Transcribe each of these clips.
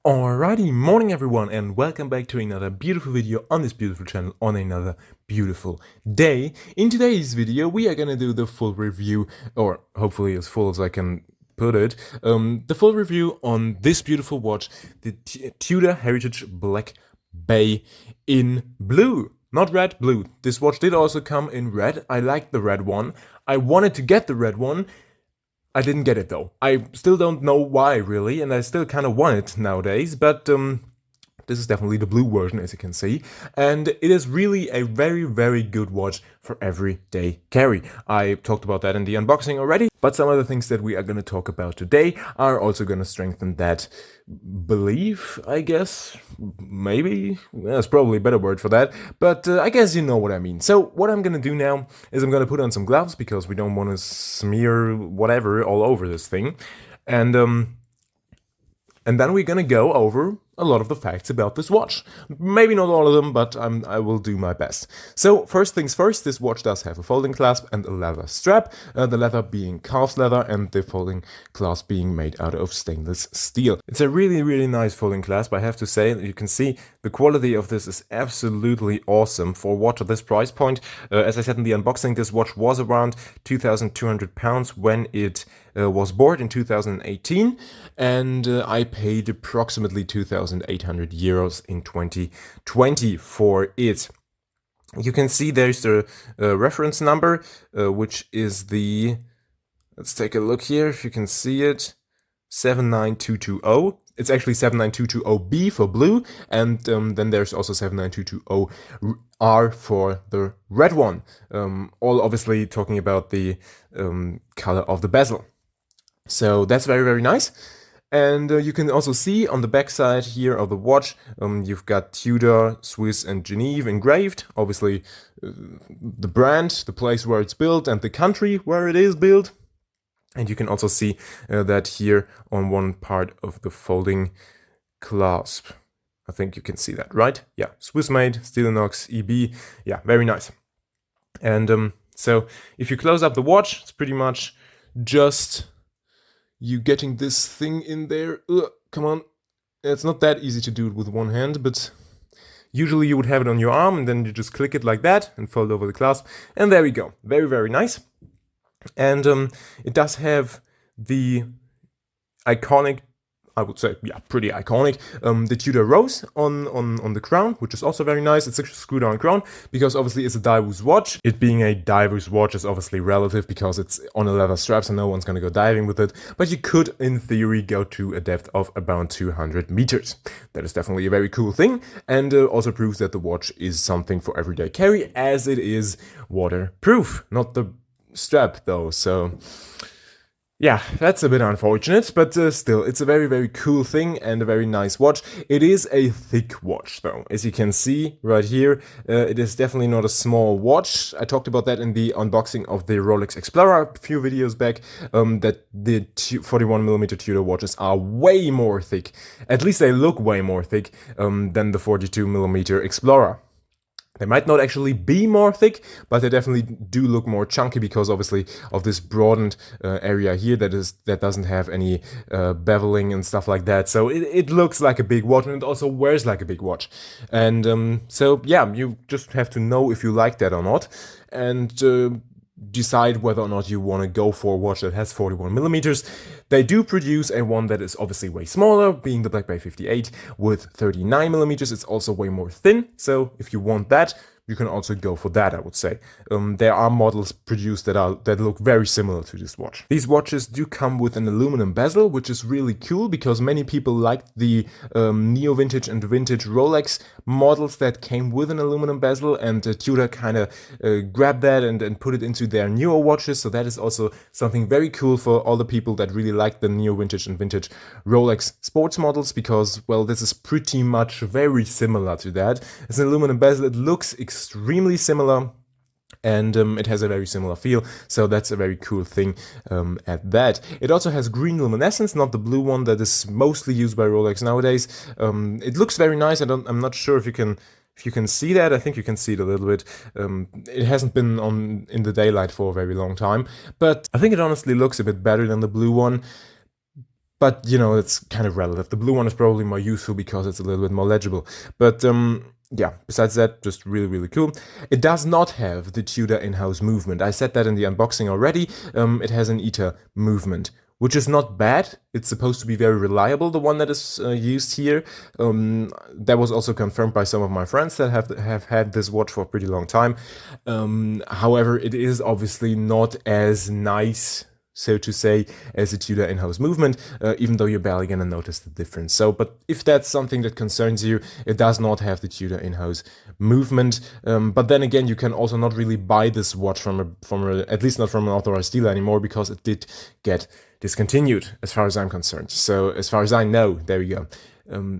Alrighty, morning everyone, and welcome back to another beautiful video on this beautiful channel on another beautiful day. In today's video we are gonna do the full review, or hopefully as full as I can put it, the full review on this beautiful watch, the Tudor Heritage Black Bay in blue. Not red, blue. This watch did also come in red. I liked the red one. I wanted to get the red one. I didn't get it though. I still don't know why really, and I still kind of want it nowadays, but this is definitely the blue version, as you can see, and it is really a very, very good watch for everyday carry. I talked about that in the unboxing already, but some other things that we are going to talk about today are also going to strengthen that belief, I guess. Maybe that's probably a better word for that, but I guess you know what I mean. So what I'm going to do now is I'm going to put on some gloves because we don't want to smear whatever all over this thing, and then we're gonna go over a lot of the facts about this watch. Maybe not all of them, but I will do my best. So first things first, this watch does have a folding clasp and a leather strap, the leather being calf's leather and the folding clasp being made out of stainless steel. It's a really, really nice folding clasp, I have to say. You can see the quality of this is absolutely awesome for a watch at this price point. As I said in the unboxing, this watch was around £2,200 when it was bought in 2018, and I paid approximately 2,800 euros in 2020 for it. You can see there's the reference number, which is the, let's take a look here if you can see it, 79220. It's actually 79220B for blue, and then there's also 79220R for the red one. All obviously talking about the color of the bezel. So that's very, very nice. And you can also see on the back side here of the watch, you've got Tudor, Swiss and Geneva engraved. Obviously the brand, the place where it's built and the country where it is built. And you can also see that here on one part of the folding clasp. I think you can see that, right? Yeah, Swiss made, steel inox, EB. Yeah, very nice. And so if you close up the watch, it's pretty much just you getting this thing in there. Come on. It's not that easy to do it with one hand, but usually you would have it on your arm and then you just click it like that and fold over the clasp. And there we go. Very, very nice. And it does have the iconic, I would say, yeah, pretty iconic, the Tudor rose on the crown, which is also very nice. It's a screw-down crown because obviously it's a diver's watch. It being a diver's watch is obviously relative because it's on a leather strap, so no one's going to go diving with it. But you could, in theory, go to a depth of about 200 meters. That is definitely a very cool thing, and also proves that the watch is something for everyday carry, as it is waterproof. Not the strap, though, so yeah, that's a bit unfortunate, but still, it's a very, very cool thing and a very nice watch. It is a thick watch, though. As you can see right here, it is definitely not a small watch. I talked about that in the unboxing of the Rolex Explorer a few videos back, that the 41mm Tudor watches are way more thick. At least they look way more thick than the 42mm Explorer. They might not actually be more thick, but they definitely do look more chunky because obviously of this broadened area here that doesn't have any beveling and stuff like that. So it looks like a big watch, and it also wears like a big watch. And so yeah, you just have to know if you like that or not, and decide whether or not you want to go for a watch that has 41mm. They do produce a one that is obviously way smaller, being the Black Bay 58 with 39mm. It's also way more thin, so if you want that, you can also go for that, I would say. There are models produced that look very similar to this watch. These watches do come with an aluminum bezel, which is really cool because many people liked the neo-vintage and vintage Rolex models that came with an aluminum bezel, and Tudor kind of grabbed that and put it into their newer watches. So that is also something very cool for all the people that really like the neo-vintage and vintage Rolex sports models, because, well, this is pretty much very similar to that. It's an aluminum bezel. It looks extremely similar, and it has a very similar feel, so that's a very cool thing at that. It also has green luminescence, not the blue one that is mostly used by Rolex nowadays. It looks very nice. I'm not sure if you can see that. I think you can see it a little bit. It hasn't been on in the daylight for a very long time, but I think it honestly looks a bit better than the blue one. But, you know, it's kind of relative. The blue one is probably more useful because it's a little bit more legible. But, yeah, besides that, just really, really cool. It does not have the Tudor in-house movement. I said that in the unboxing already. It has an ETA movement, which is not bad. It's supposed to be very reliable, the one that is used here. That was also confirmed by some of my friends that have had this watch for a pretty long time. However, it is obviously not as nice, so to say, as a Tudor in-house movement, even though you're barely gonna notice the difference. So, but if that's something that concerns you, it does not have the Tudor in-house movement. But then again, you can also not really buy this watch from a at least not from an authorized dealer anymore, because it did get discontinued, as far as I'm concerned. So, as far as I know, there we go.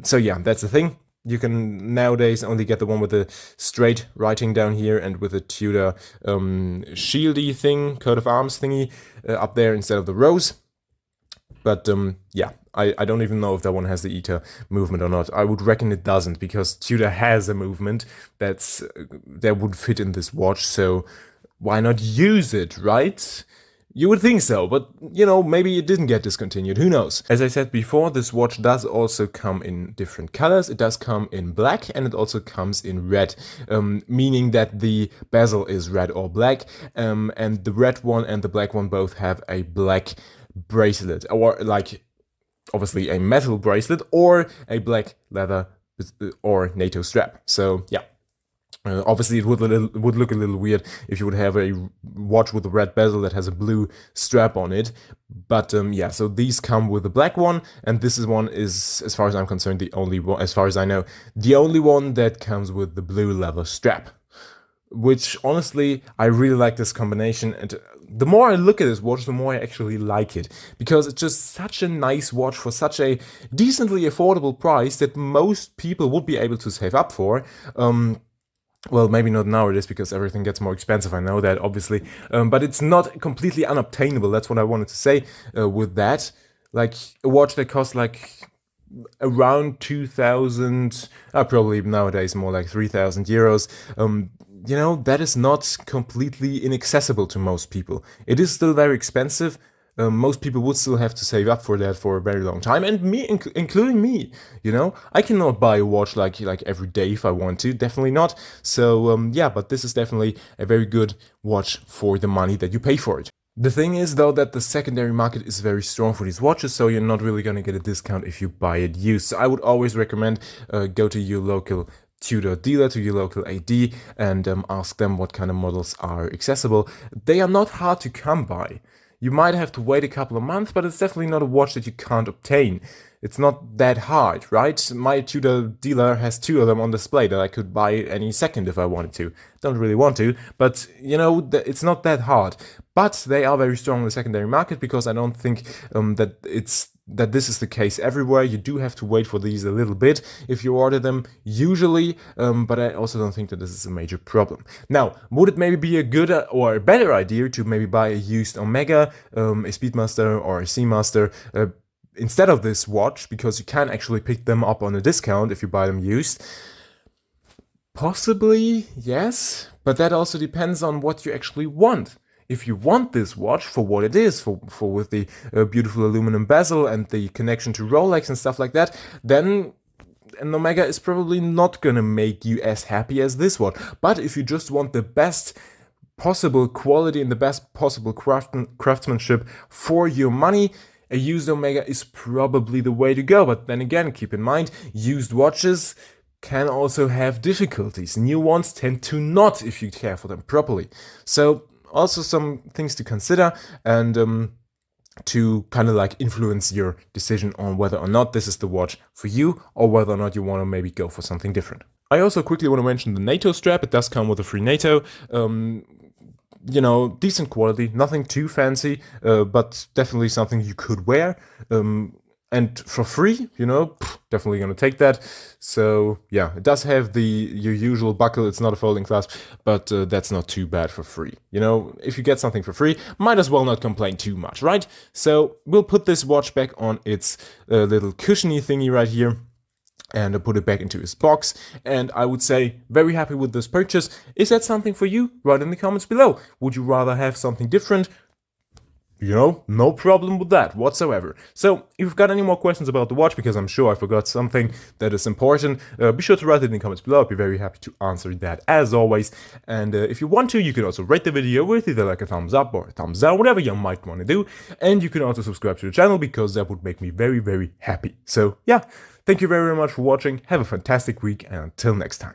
So yeah, that's the thing. You can nowadays only get the one with the straight writing down here and with a Tudor shieldy thing, coat of arms thingy up there instead of the rose. But yeah, I don't even know if that one has the ETA movement or not. I would reckon it doesn't, because Tudor has a movement that would fit in this watch. So why not use it, right? You would think so, but, you know, maybe it didn't get discontinued, who knows. As I said before, this watch does also come in different colors. It does come in black, and it also comes in red, meaning that the bezel is red or black, and the red one and the black one both have a black bracelet, or like, obviously a metal bracelet, or a black leather or NATO strap. So, yeah. Obviously, it would look a little weird if you would have a watch with a red bezel that has a blue strap on it. But yeah, so these come with the black one, and this one is, as far as I'm concerned, the only one, as far as I know, the only one that comes with the blue leather strap. Which, honestly, I really like this combination, and the more I look at this watch, the more I actually like it, because it's just such a nice watch for such a decently affordable price that most people would be able to save up for. Well, maybe not nowadays, because everything gets more expensive, I know that, obviously, but it's not completely unobtainable. That's what I wanted to say with that. Like, a watch that costs like around 2,000, probably nowadays more like 3,000 euros, you know, that is not completely inaccessible to most people. It is still very expensive. Most people would still have to save up for that for a very long time, and me, including me, you know? I cannot buy a watch like every day if I want to, definitely not. So, yeah, but this is definitely a very good watch for the money that you pay for it. The thing is, though, that the secondary market is very strong for these watches, so you're not really gonna get a discount if you buy it used. So I would always recommend go to your local Tudor dealer, to your local AD, and ask them what kind of models are accessible. They are not hard to come by. You might have to wait a couple of months, but it's definitely not a watch that you can't obtain. It's not that hard, right? My Tudor dealer has 2 of them on display that I could buy any second if I wanted to. Don't really want to, but, you know, it's not that hard. But they are very strong in the secondary market, because I don't think that this is the case everywhere. You do have to wait for these a little bit if you order them, usually, but I also don't think that this is a major problem. Now, would it maybe be a good or a better idea to maybe buy a used Omega, a Speedmaster or a Seamaster, instead of this watch, because you can actually pick them up on a discount if you buy them used? Possibly, yes, but that also depends on what you actually want. If you want this watch for what it is, for with the beautiful aluminum bezel and the connection to Rolex and stuff like that, then an Omega is probably not gonna make you as happy as this one. But if you just want the best possible quality and the best possible craftsmanship for your money, a used Omega is probably the way to go. But then again, keep in mind, used watches can also have difficulties. New ones tend to not, if you care for them properly. So, also some things to consider, and to kind of like influence your decision on whether or not this is the watch for you, or whether or not you want to maybe go for something different. I also quickly want to mention the NATO strap. It does come with a free NATO. You know, decent quality, nothing too fancy, but definitely something you could wear. And for free, you know, definitely gonna take that. So yeah, it does have your usual buckle. It's not a folding clasp, but that's not too bad for free. You know, if you get something for free, might as well not complain too much, right? So we'll put this watch back on its little cushiony thingy right here, and put it back into his box. And I would say, very happy with this purchase. Is that something for you? Write in the comments below. Would you rather have something different? you know, no problem with that whatsoever. So if you've got any more questions about the watch, because I'm sure I forgot something that is important, be sure to write it in the comments below. I'll be very happy to answer that as always. And if you want to, you can also rate the video with either like a thumbs up or a thumbs down, whatever you might want to do. And you can also subscribe to the channel, because that would make me very, very happy. So yeah, thank you very, very much for watching. Have a fantastic week, and until next time.